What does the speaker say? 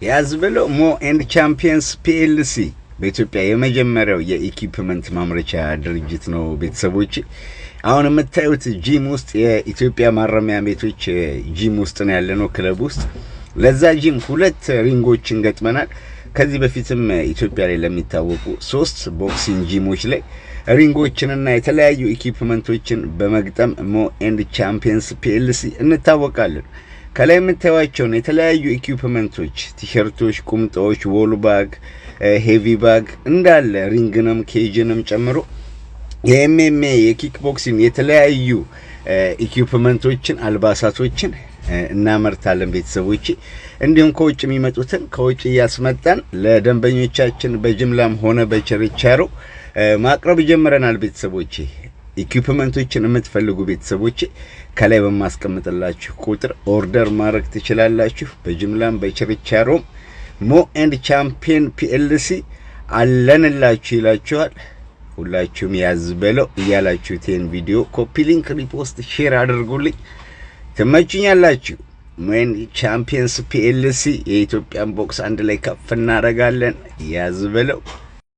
ያዝበለው ሞ ኤንድ ቻምፒየንስ ፒኤልሲ በኢትዮጵያ የመጀመሪያው የኢኩዊፕመንት ማምረቻ ድርጅት ነው። ቤተሰቦች አሁን የምታዩት ጂም ውስጥ የኢትዮጵያ ማረሚያ ቤቶች ጂም ውስጥ ነው ያለነው፣ ክለብ ውስጥ። ለዛ ጂም 2 ሪንጎችን ገጥመናል። ከዚህ በፊትም ኢትዮጵያ ላይ ለሚታወቁ 3 ቦክሲንግ ጂሞች ላይ ሪንጎችንና የተለያዩ ኢኩዊፕመንቶችን በመግጠም ሞ ኤንድ ቻምፒየንስ ፒኤልሲ እንታወቃለን። ከላይ የምታዩዋቸውን የተለያዩ ኢኩዊፕመንቶች፣ ቲሸርቶች፣ ቁምጣዎች፣ ዎል ባግ፣ ሄቪ ባግ እንዳለ ሪንግንም ኬጅንም ጨምሮ የኤምኤምኤ የኪክ ቦክሲንግ የተለያዩ ኢኩዊፕመንቶችን፣ አልባሳቶችን እናመርታለን ቤተሰቦች። እንዲሁም ከውጭ የሚመጡትን ከውጭ እያስመጣን ለደንበኞቻችን በጅምላም ሆነ በችርቻሮ ማቅረብ ጀምረናል ቤተሰቦች። ኢኩዊፕመንቶችን የምትፈልጉ ቤተሰቦች ከላይ በማስቀምጥላችሁ ቁጥር ኦርደር ማድረግ ትችላላችሁ። በጅምላም በችርቻሮም ሞ ኤንድ ቻምፒየን ፒኤልሲ አለንላችሁ ይላችኋል። ሁላችሁም ያዝበለው እያላችሁት ይሄን ቪዲዮ ኮፒ ሊንክ፣ ሪፖስት፣ ሼር አድርጉልኝ። ትመቹኛላችሁ። ሞ ኤንድ ቻምፒየንስ ፒኤልሲ የኢትዮጵያን ቦክስ አንድ ላይ ከፍ እናደርጋለን። ያዝበለው።